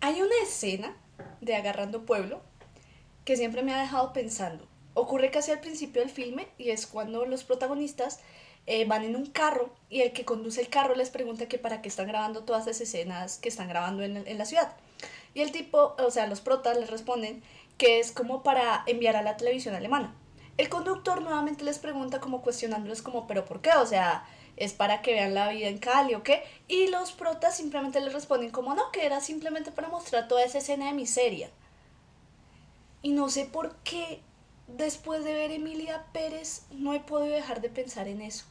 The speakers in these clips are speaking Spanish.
Hay una escena de Agarrando Pueblo que siempre me ha dejado pensando. Ocurre casi al principio del filme y es cuando los protagonistas van en un carro y el que conduce el carro les pregunta que para qué están grabando todas esas escenas que están grabando en la ciudad. Y el tipo, o sea, los protas les responden que es como para enviar a la televisión alemana. El conductor nuevamente les pregunta como cuestionándoles como, pero ¿por qué? O sea, es para que vean la vida en Cali o qué. Y los protas simplemente les responden como no, que era simplemente para mostrar toda esa escena de miseria. Y no sé por qué después de ver Emilia Pérez no he podido dejar de pensar en eso.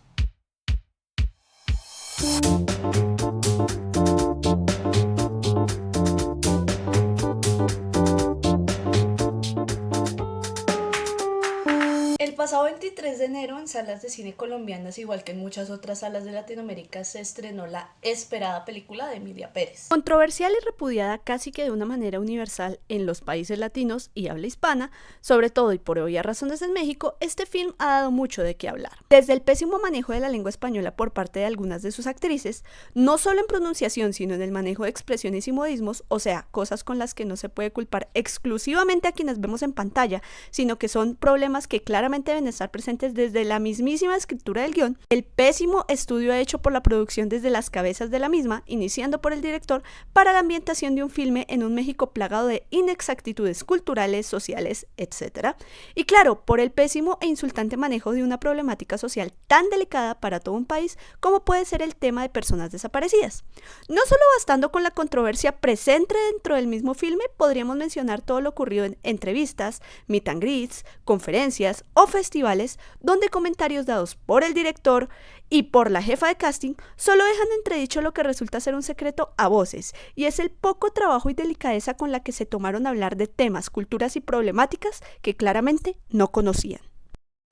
El pasado 23 de enero en salas de cine colombianas, igual que en muchas otras salas de Latinoamérica, se estrenó la esperada película de Emilia Pérez. Controversial y repudiada casi que de una manera universal en los países latinos y habla hispana, sobre todo y por obvias razones en México, este film ha dado mucho de qué hablar. Desde el pésimo manejo de la lengua española por parte de algunas de sus actrices, no solo en pronunciación, sino en el manejo de expresiones y modismos, o sea, cosas con las que no se puede culpar exclusivamente a quienes vemos en pantalla, sino que son problemas que claramente deben estar presentes desde la mismísima escritura del guión, el pésimo estudio hecho por la producción desde las cabezas de la misma, iniciando por el director, para la ambientación de un filme en un México plagado de inexactitudes culturales, sociales, etc. Y claro, por el pésimo e insultante manejo de una problemática social tan delicada para todo un país como puede ser el tema de personas desaparecidas. No solo bastando con la controversia presente dentro del mismo filme, podríamos mencionar todo lo ocurrido en entrevistas, meet and greets, conferencias o festivales donde comentarios dados por el director y por la jefa de casting solo dejan entredicho lo que resulta ser un secreto a voces, y es el poco trabajo y delicadeza con la que se tomaron a hablar de temas, culturas y problemáticas que claramente no conocían.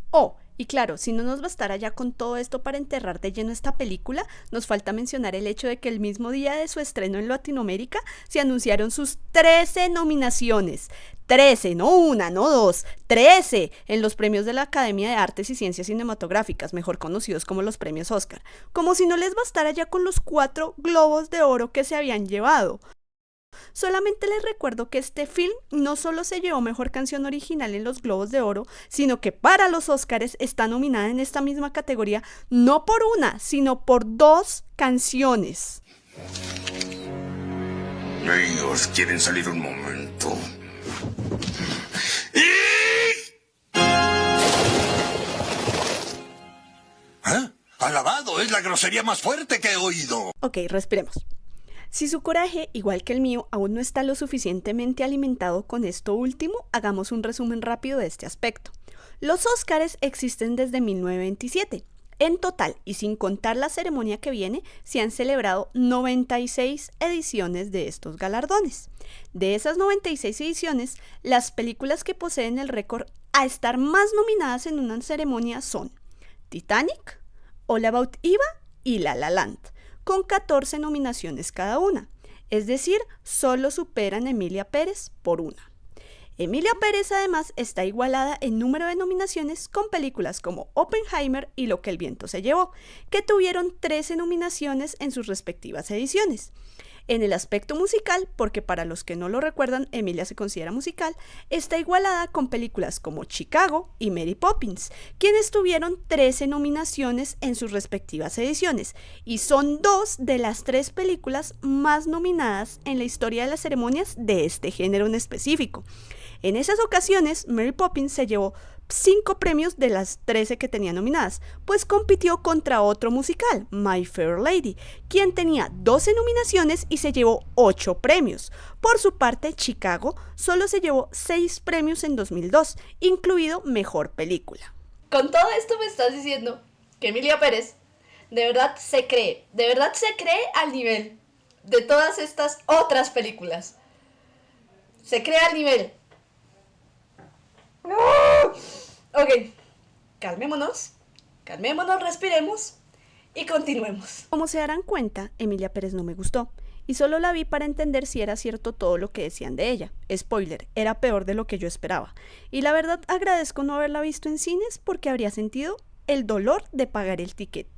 Oh, y claro, si no nos bastara ya con todo esto para enterrar de lleno esta película, nos falta mencionar el hecho de que el mismo día de su estreno en Latinoamérica se anunciaron sus 13 nominaciones. 13, no una, no dos, 13 en los premios de la Academia de Artes y Ciencias Cinematográficas, mejor conocidos como los premios Oscar. Como si no les bastara ya con los 4 globos de oro que se habían llevado. Solamente les recuerdo que este film no solo se llevó mejor canción original en los Globos de Oro, sino que para los Oscars está nominada en esta misma categoría no por una, sino por 2 canciones. Ellos quieren salir un momento. ¿Eh? Alabado, es la grosería más fuerte que he oído. Ok, respiremos. Si su coraje, igual que el mío, aún no está lo suficientemente alimentado con esto último, hagamos un resumen rápido de este aspecto. Los Óscares existen desde 1927. En total, y sin contar la ceremonia que viene, se han celebrado 96 ediciones de estos galardones. De esas 96 ediciones, las películas que poseen el récord a estar más nominadas en una ceremonia son Titanic, All About Eva y La La Land, con 14 nominaciones cada una, es decir, solo superan a Emilia Pérez por una. Emilia Pérez además está igualada en número de nominaciones con películas como Oppenheimer y Lo que el viento se llevó, que tuvieron 13 nominaciones en sus respectivas ediciones. En el aspecto musical, porque para los que no lo recuerdan, Emilia se considera musical, está igualada con películas como Chicago y Mary Poppins, quienes tuvieron 13 nominaciones en sus respectivas ediciones, y son 2 de las 3 películas más nominadas en la historia de las ceremonias de este género en específico. En esas ocasiones, Mary Poppins se llevó 5 premios de las 13 que tenía nominadas, pues compitió contra otro musical, My Fair Lady, quien tenía 12 nominaciones y se llevó 8 premios. Por su parte, Chicago solo se llevó 6 premios en 2002, incluido Mejor Película. Con todo esto me estás diciendo que Emilia Pérez de verdad se cree al nivel de todas estas otras películas. Se cree al nivel. ¡No! Ok, calmémonos, respiremos y continuemos. Como se darán cuenta, Emilia Pérez no me gustó, y solo la vi para entender si era cierto todo lo que decían de ella. Spoiler, era peor de lo que yo esperaba. Y la verdad agradezco no haberla visto en cines porque habría sentido el dolor de pagar el ticket.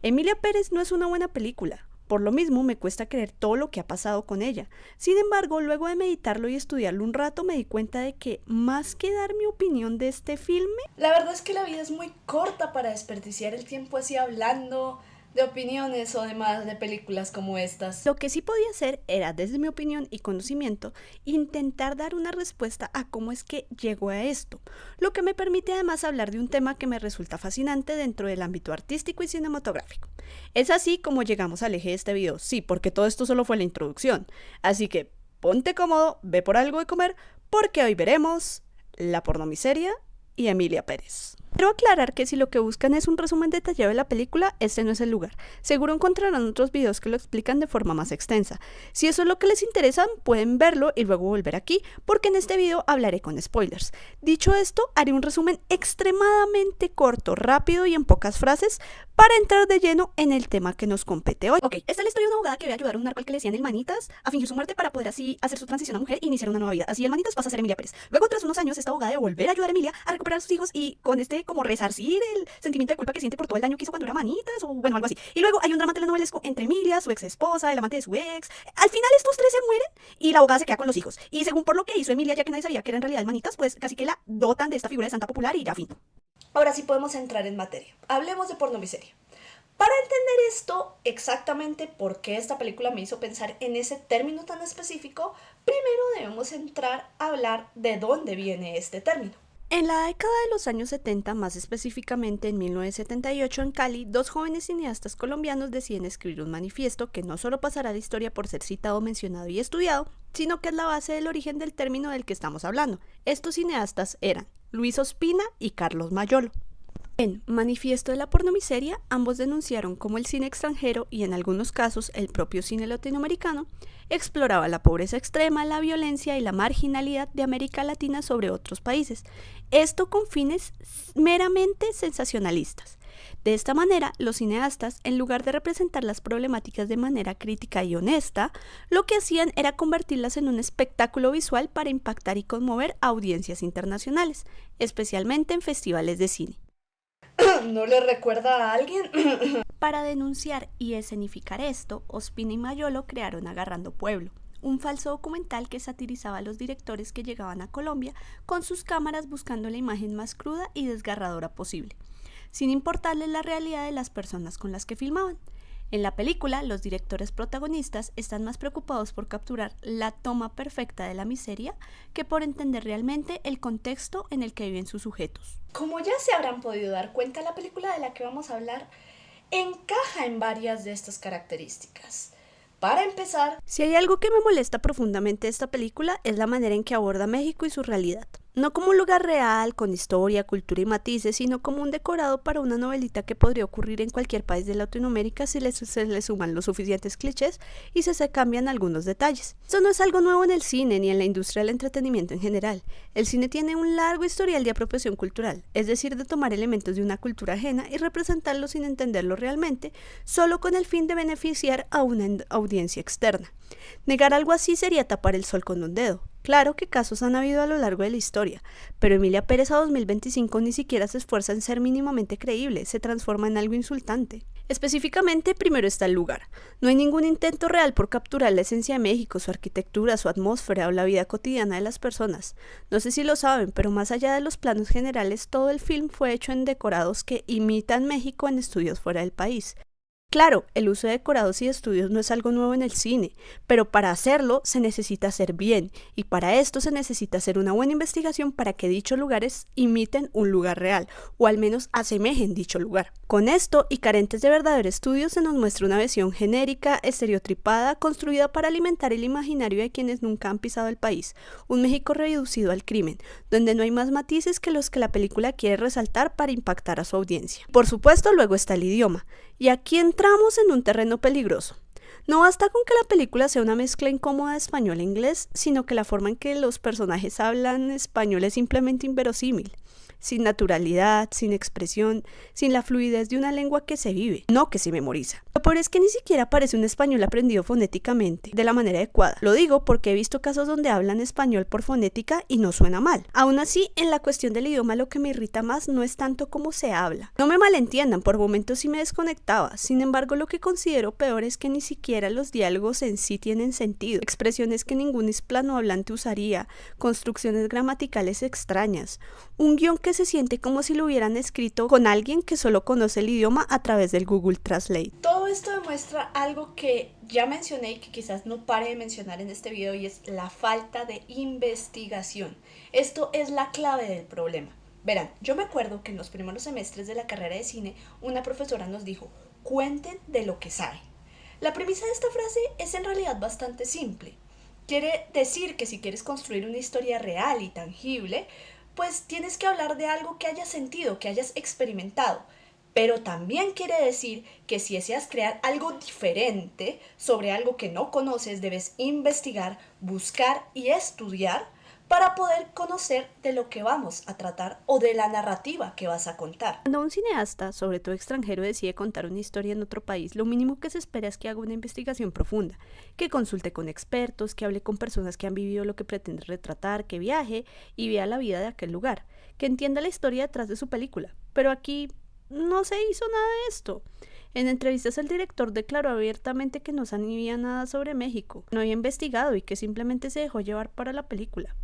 Emilia Pérez no es una buena película, Por lo mismo, me cuesta creer todo lo que ha pasado con ella. Sin embargo, luego de meditarlo y estudiarlo un rato, me di cuenta de que, más que dar mi opinión de este filme, La verdad es que la vida es muy corta para desperdiciar el tiempo así hablando de opiniones o demás de películas como estas. lo que sí podía hacer era, desde mi opinión y conocimiento, intentar dar una respuesta a cómo es que llegó a esto, lo que me permite además hablar de un tema que me resulta fascinante dentro del ámbito artístico y cinematográfico. Es así como llegamos al eje de este video, sí, porque todo esto solo fue la introducción, así que ponte cómodo, ve por algo de comer, porque hoy veremos La pornomiseria y Emilia Pérez. Quiero aclarar que si lo que buscan es un resumen detallado de la película, este no es el lugar. Seguro encontrarán otros videos que lo explican de forma más extensa. Si eso es lo que les interesa, pueden verlo y luego volver aquí, porque en este video hablaré con spoilers. Dicho esto, haré un resumen extremadamente corto, rápido y en pocas frases para entrar de lleno en el tema que nos compete hoy. Ok, esta es la historia de una abogada que ve ayudar a un narco al que le decían el Manitas a fingir su muerte para poder así hacer su transición a mujer e iniciar una nueva vida. Así el Manitas pasa a ser Emilia Pérez. Luego, tras unos años, esta abogada debe volver a ayudar a Emilia a recuperar a sus hijos y con como resarcir el sentimiento de culpa que siente por todo el daño que hizo cuando era Manitas o bueno, algo así. Y luego hay un drama telenovelesco entre Emilia, su ex esposa, el amante de su ex. Al final estos tres se mueren y la abogada se queda con los hijos. Y según por lo que hizo Emilia, ya que nadie sabía que era en realidad el Manitas, pues casi que la dotan de esta figura de santa popular y ya fin. Ahora sí podemos entrar en materia. Hablemos de pornomiseria. Para entender esto, exactamente por qué esta película me hizo pensar en ese término tan específico, primero debemos entrar a hablar de dónde viene este término. En la década de los años 70, más específicamente en 1978 en Cali, dos jóvenes cineastas colombianos deciden escribir un manifiesto que no solo pasará a la historia por ser citado, mencionado y estudiado, sino que es la base del origen del término del que estamos hablando. Estos cineastas eran Luis Ospina y Carlos Mayolo. En Manifiesto de la pornomiseria, ambos denunciaron cómo el cine extranjero y en algunos casos el propio cine latinoamericano exploraba la pobreza extrema, la violencia y la marginalidad de América Latina sobre otros países, esto con fines meramente sensacionalistas. De esta manera, los cineastas, en lugar de representar las problemáticas de manera crítica y honesta, lo que hacían era convertirlas en un espectáculo visual para impactar y conmover a audiencias internacionales, especialmente en festivales de cine. ¿No le recuerda a alguien? Para denunciar y escenificar esto, Ospina y Mayolo crearon Agarrando Pueblo, un falso documental que satirizaba a los directores que llegaban a Colombia con sus cámaras buscando la imagen más cruda y desgarradora posible, sin importarles la realidad de las personas con las que filmaban. En la película, los directores protagonistas están más preocupados por capturar la toma perfecta de la miseria que por entender realmente el contexto en el que viven sus sujetos. Como ya se habrán podido dar cuenta, la película de la que vamos a hablar encaja en varias de estas características. Para empezar, si hay algo que me molesta profundamente de esta película es la manera en que aborda México y su realidad. No como un lugar real, con historia, cultura y matices, sino como un decorado para una novelita que podría ocurrir en cualquier país de Latinoamérica si se le suman los suficientes clichés y se cambian algunos detalles. Esto no es algo nuevo en el cine ni en la industria del entretenimiento en general. El cine tiene un largo historial de apropiación cultural, es decir, de tomar elementos de una cultura ajena y representarlos sin entenderlo realmente, solo con el fin de beneficiar a una audiencia externa. Negar algo así sería tapar el sol con un dedo. Claro que casos han habido a lo largo de la historia, pero Emilia Pérez a 2025 ni siquiera se esfuerza en ser mínimamente creíble, se transforma en algo insultante. Específicamente, primero está el lugar. No hay ningún intento real por capturar la esencia de México, su arquitectura, su atmósfera o la vida cotidiana de las personas. No sé si lo saben, pero más allá de los planos generales, todo el film fue hecho en decorados que imitan México en estudios fuera del país. Claro, el uso de decorados y estudios no es algo nuevo en el cine, pero para hacerlo se necesita hacer bien, y para esto se necesita hacer una buena investigación para que dichos lugares imiten un lugar real, o al menos asemejen dicho lugar. Con esto, y carentes de verdadero estudio, se nos muestra una visión genérica, estereotipada, construida para alimentar el imaginario de quienes nunca han pisado el país, un México reducido al crimen, donde no hay más matices que los que la película quiere resaltar para impactar a su audiencia. Por supuesto, luego está el idioma, y aquí entramos en un terreno peligroso. No basta con que la película sea una mezcla incómoda de español e inglés, sino que la forma en que los personajes hablan español es simplemente inverosímil. sin naturalidad, sin expresión, sin la fluidez de una lengua que se vive, no que se memoriza. Lo peor es que ni siquiera parece un español aprendido fonéticamente, de la manera adecuada. Lo digo porque he visto casos donde hablan español por fonética y no suena mal. Aún así, en la cuestión del idioma lo que me irrita más no es tanto cómo se habla. No me malentiendan, por momentos sí me desconectaba. Sin embargo, lo que considero peor es que ni siquiera los diálogos en sí tienen sentido. Expresiones que ningún hispanohablante usaría, construcciones gramaticales extrañas, un guión que se siente como si lo hubieran escrito con alguien que solo conoce el idioma a través del Google Translate. Todo esto demuestra algo que ya mencioné y que quizás no pare de mencionar en este video, y es la falta de investigación. Esto es la clave del problema. Verán, yo me acuerdo que en los primeros semestres de la carrera de cine, una profesora nos dijo: cuenten de lo que saben. La premisa de esta frase es en realidad bastante simple. Quiere decir que si quieres construir una historia real y tangible, pues tienes que hablar de algo que hayas sentido, que hayas experimentado. Pero también quiere decir que si deseas crear algo diferente sobre algo que no conoces, debes investigar, buscar y estudiar para poder conocer de lo que vamos a tratar o de la narrativa que vas a contar. Cuando un cineasta, sobre todo extranjero, decide contar una historia en otro país, lo mínimo que se espera es que haga una investigación profunda, que consulte con expertos, que hable con personas que han vivido lo que pretende retratar, que viaje y vea la vida de aquel lugar, que entienda la historia detrás de su película. Pero aquí no se hizo nada de esto. En entrevistas el director declaró abiertamente que no sabía nada sobre México, no había investigado y que simplemente se dejó llevar para la película.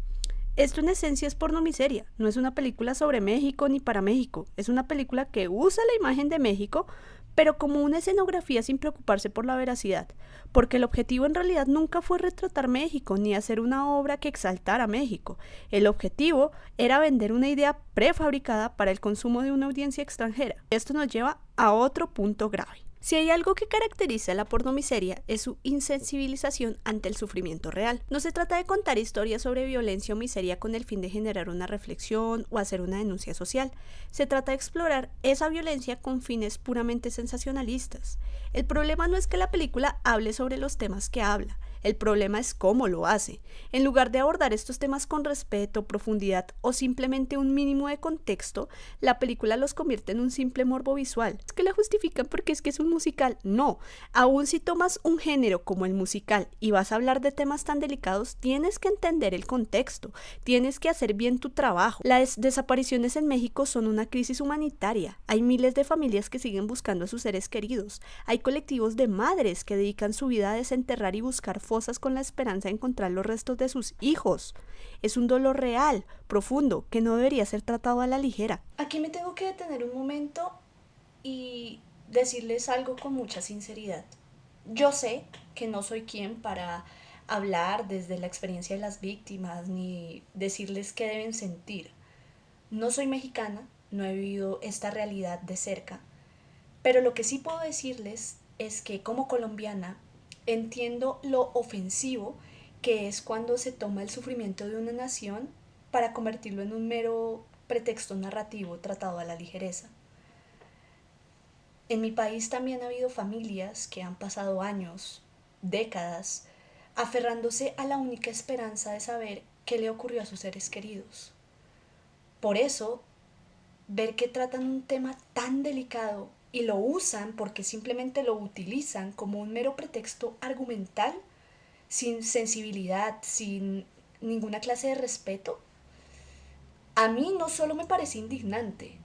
Esto en esencia es pornomiseria, no es una película sobre México ni para México, es una película que usa la imagen de México, pero como una escenografía sin preocuparse por la veracidad, porque el objetivo en realidad nunca fue retratar México ni hacer una obra que exaltara México. El objetivo era vender una idea prefabricada para el consumo de una audiencia extranjera. Esto nos lleva a otro punto grave. Si hay algo que caracteriza a la pornomiseria es su insensibilización ante el sufrimiento real. No se trata de contar historias sobre violencia o miseria con el fin de generar una reflexión o hacer una denuncia social. Se trata de explorar esa violencia con fines puramente sensacionalistas. El problema no es que la película hable sobre los temas que habla. El problema es cómo lo hace. En lugar de abordar estos temas con respeto, profundidad o simplemente un mínimo de contexto, la película los convierte en un simple morbo visual. ¿Es que la justifican porque es que es un musical? No. Aún si tomas un género como el musical y vas a hablar de temas tan delicados, tienes que entender el contexto, tienes que hacer bien tu trabajo. Las desapariciones en México son una crisis humanitaria. Hay miles de familias que siguen buscando a sus seres queridos. Hay colectivos de madres que dedican su vida a desenterrar y buscar fosas con la esperanza de encontrar los restos de sus hijos. Es un dolor real, profundo, que no debería ser tratado a la ligera. Aquí me tengo que detener un momento y decirles algo con mucha sinceridad. Yo sé que no soy quien para hablar desde la experiencia de las víctimas ni decirles qué deben sentir. No soy mexicana, no he vivido esta realidad de cerca, pero lo que sí puedo decirles es que como colombiana entiendo lo ofensivo que es cuando se toma el sufrimiento de una nación para convertirlo en un mero pretexto narrativo tratado a la ligereza. En mi país también ha habido familias que han pasado años, décadas, aferrándose a la única esperanza de saber qué le ocurrió a sus seres queridos. Por eso, ver que tratan un tema tan delicado y lo usan porque simplemente lo utilizan como un mero pretexto argumental, sin sensibilidad, sin ninguna clase de respeto, a mí no solo me parece indignante,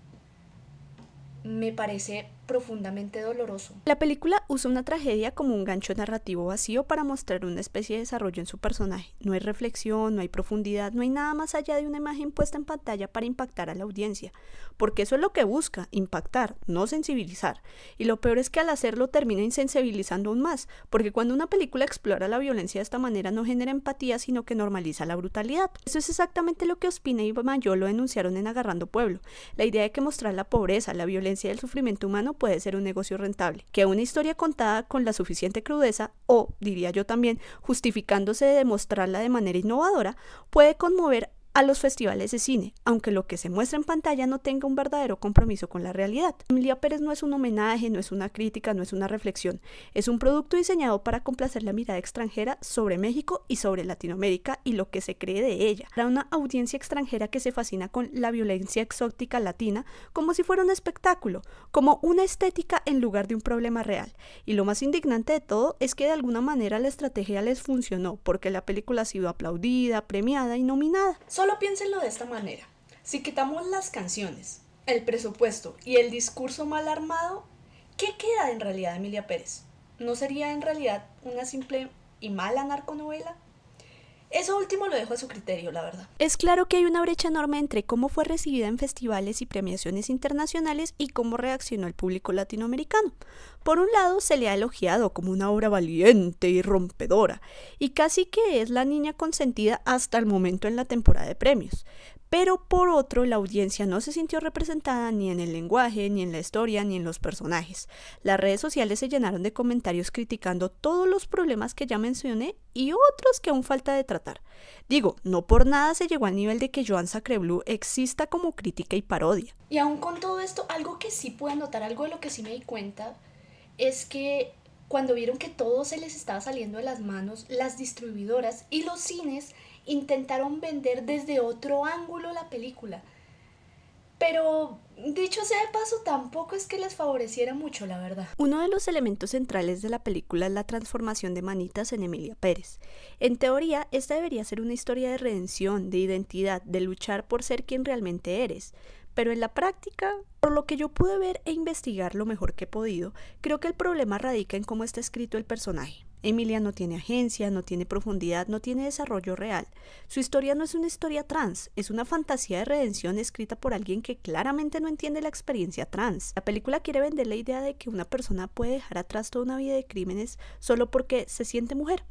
me parece profundamente doloroso. La película usa una tragedia como un gancho narrativo vacío para mostrar una especie de desarrollo en su personaje. No hay reflexión, no hay profundidad, no hay nada más allá de una imagen puesta en pantalla para impactar a la audiencia, porque eso es lo que busca, impactar, no sensibilizar. Y lo peor es que al hacerlo termina insensibilizando aún más, porque cuando una película explora la violencia de esta manera no genera empatía, sino que normaliza la brutalidad. Eso es exactamente lo que Ospina y Mayolo denunciaron en Agarrando Pueblo, la idea de que mostrar la pobreza, la violencia y el sufrimiento humano puede ser un negocio rentable, que una historia contada con la suficiente crudeza, o, diría yo también, justificándose de demostrarla de manera innovadora, puede conmover a los festivales de cine, aunque lo que se muestra en pantalla no tenga un verdadero compromiso con la realidad. Emilia Pérez no es un homenaje, no es una crítica, no es una reflexión, es un producto diseñado para complacer la mirada extranjera sobre México y sobre Latinoamérica y lo que se cree de ella, para una audiencia extranjera que se fascina con la violencia exótica latina como si fuera un espectáculo, como una estética en lugar de un problema real. Y lo más indignante de todo es que de alguna manera la estrategia les funcionó, porque la película ha sido aplaudida, premiada y nominada. Solo piénsenlo de esta manera. Si quitamos las canciones, el presupuesto y el discurso mal armado, ¿qué queda en realidad de Emilia Pérez? ¿No sería en realidad una simple y mala narconovela? Eso último lo dejo a su criterio, la verdad. Es claro que hay una brecha enorme entre cómo fue recibida en festivales y premiaciones internacionales y cómo reaccionó el público latinoamericano. Por un lado, se le ha elogiado como una obra valiente y rompedora, y casi que es la niña consentida hasta el momento en la temporada de premios. Pero por otro, la audiencia no se sintió representada ni en el lenguaje, ni en la historia, ni en los personajes. Las redes sociales se llenaron de comentarios criticando todos los problemas que ya mencioné y otros que aún falta de tratar. Digo, no por nada se llegó al nivel de que Joan Sacrebleu exista como crítica y parodia. Y aún con todo esto, algo que sí pude notar, algo de lo que sí me di cuenta, es que cuando vieron que todo se les estaba saliendo de las manos, las distribuidoras y los cines intentaron vender desde otro ángulo la película. Pero, dicho sea de paso, tampoco es que les favoreciera mucho, la verdad. Uno de los elementos centrales de la película es la transformación de Manitas en Emilia Pérez. En teoría, esta debería ser una historia de redención, de identidad, de luchar por ser quien realmente eres. Pero en la práctica, por lo que yo pude ver e investigar lo mejor que he podido, creo que el problema radica en cómo está escrito el personaje. Emilia no tiene agencia, no tiene profundidad, no tiene desarrollo real. Su historia no es una historia trans, es una fantasía de redención escrita por alguien que claramente no entiende la experiencia trans. La película quiere vender la idea de que una persona puede dejar atrás toda una vida de crímenes solo porque se siente mujer,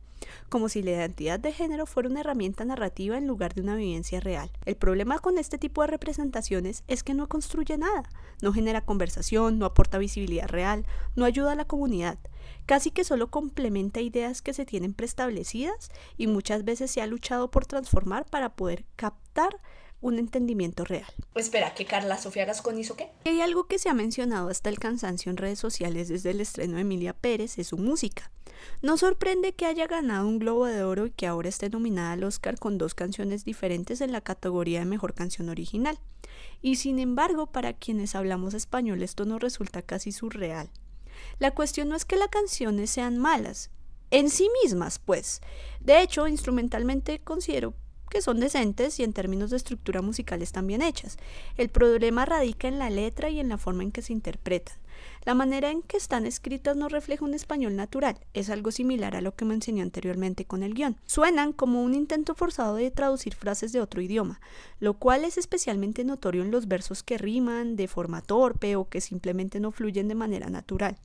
como si la identidad de género fuera una herramienta narrativa en lugar de una vivencia real. El problema con este tipo de representaciones es que no construye nada, no genera conversación, no aporta visibilidad real, no ayuda a la comunidad. Casi que solo complementa ideas que se tienen preestablecidas y muchas veces se ha luchado por transformar para poder captar un entendimiento real. Espera, ¿que Carla Sofía Gascón hizo qué? Hay algo que se ha mencionado hasta el cansancio en redes sociales desde el estreno de Emilia Pérez, es su música. No sorprende que haya ganado un Globo de Oro y que ahora esté nominada al Oscar con 2 canciones diferentes en la categoría de Mejor Canción Original. Y sin embargo, para quienes hablamos español esto nos resulta casi surreal. La cuestión no es que las canciones sean malas, en sí mismas, pues. De hecho, instrumentalmente considero que son decentes y en términos de estructura musical están bien hechas. El problema radica en la letra y en la forma en que se interpretan. La manera en que están escritas no refleja un español natural, es algo similar a lo que me enseñó anteriormente con el guión. Suenan como un intento forzado de traducir frases de otro idioma, lo cual es especialmente notorio en los versos que riman de forma torpe o que simplemente no fluyen de manera natural.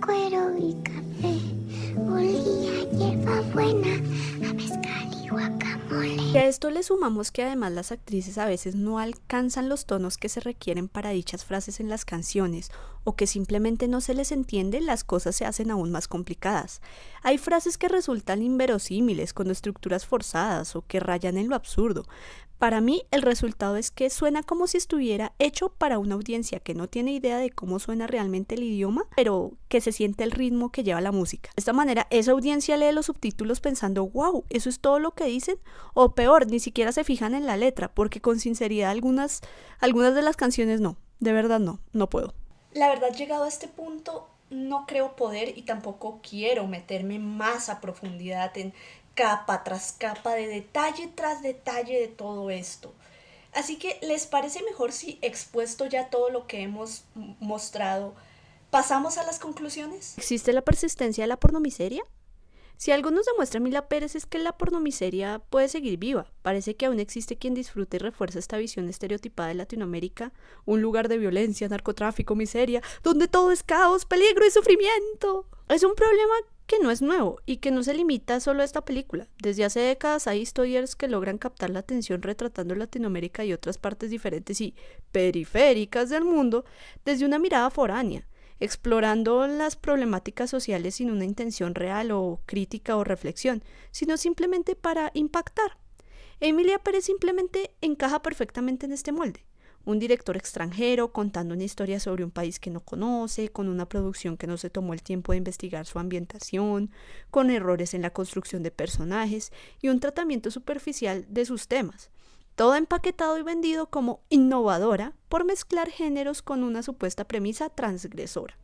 Cuero y café, olía a hierba buena, a mezcal y guacamole. Y a esto le sumamos que además las actrices a veces no alcanzan los tonos que se requieren para dichas frases en las canciones, o que simplemente no se les entiende, las cosas se hacen aún más complicadas. Hay frases que resultan inverosímiles, con estructuras forzadas o que rayan en lo absurdo. Para mí, el resultado es que suena como si estuviera hecho para una audiencia que no tiene idea de cómo suena realmente el idioma, pero que se siente el ritmo que lleva la música. De esta manera, esa audiencia lee los subtítulos pensando, wow, ¿eso es todo lo que dicen? O peor, ni siquiera se fijan en la letra, porque con sinceridad algunas de las canciones no, de verdad no puedo. La verdad, llegado a este punto, no creo poder y tampoco quiero meterme más a profundidad en capa tras capa, de detalle tras detalle de todo esto. Así que, ¿les parece mejor si, expuesto ya todo lo que hemos mostrado, pasamos a las conclusiones? ¿Existe la persistencia de la pornomiseria? Si algo nos demuestra Emilia Pérez es que la pornomiseria puede seguir viva. Parece que aún existe quien disfrute y refuerza esta visión estereotipada de Latinoamérica, un lugar de violencia, narcotráfico, miseria, donde todo es caos, peligro y sufrimiento. Es un problema que no es nuevo y que no se limita solo a esta película. Desde hace décadas hay historias que logran captar la atención retratando Latinoamérica y otras partes diferentes y periféricas del mundo desde una mirada foránea, explorando las problemáticas sociales sin una intención real o crítica o reflexión, sino simplemente para impactar. Emilia Pérez simplemente encaja perfectamente en este molde. Un director extranjero contando una historia sobre un país que no conoce, con una producción que no se tomó el tiempo de investigar su ambientación, con errores en la construcción de personajes y un tratamiento superficial de sus temas. Todo empaquetado y vendido como innovadora por mezclar géneros con una supuesta premisa transgresora.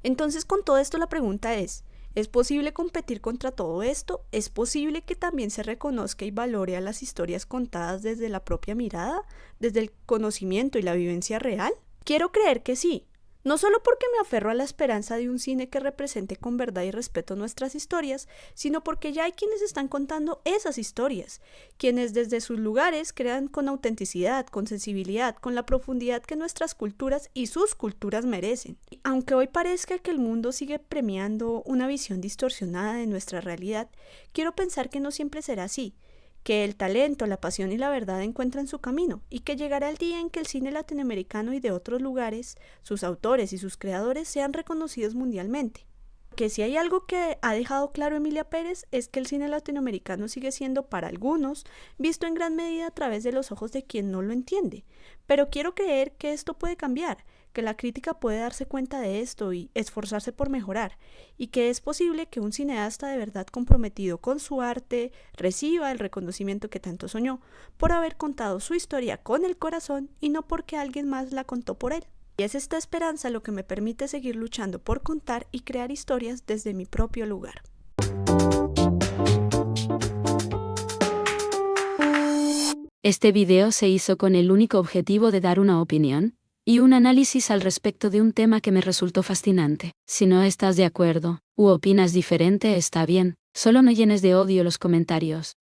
Entonces, con todo esto la pregunta ¿es posible competir contra todo esto? ¿Es posible que también se reconozca y valore a las historias contadas desde la propia mirada, desde el conocimiento y la vivencia real? Quiero creer que sí. No solo porque me aferro a la esperanza de un cine que represente con verdad y respeto nuestras historias, sino porque ya hay quienes están contando esas historias, quienes desde sus lugares crean con autenticidad, con sensibilidad, con la profundidad que nuestras culturas y sus culturas merecen. Aunque hoy parezca que el mundo sigue premiando una visión distorsionada de nuestra realidad, quiero pensar que no siempre será así, que el talento, la pasión y la verdad encuentran su camino y que llegará el día en que el cine latinoamericano y de otros lugares, sus autores y sus creadores sean reconocidos mundialmente. Que si hay algo que ha dejado claro Emilia Pérez es que el cine latinoamericano sigue siendo para algunos visto en gran medida a través de los ojos de quien no lo entiende, pero quiero creer que esto puede cambiar, que la crítica puede darse cuenta de esto y esforzarse por mejorar, y que es posible que un cineasta de verdad comprometido con su arte reciba el reconocimiento que tanto soñó por haber contado su historia con el corazón y no porque alguien más la contó por él. Y es esta esperanza lo que me permite seguir luchando por contar y crear historias desde mi propio lugar. Este video se hizo con el único objetivo de dar una opinión y un análisis al respecto de un tema que me resultó fascinante. Si no estás de acuerdo u opinas diferente está bien, solo no llenes de odio los comentarios.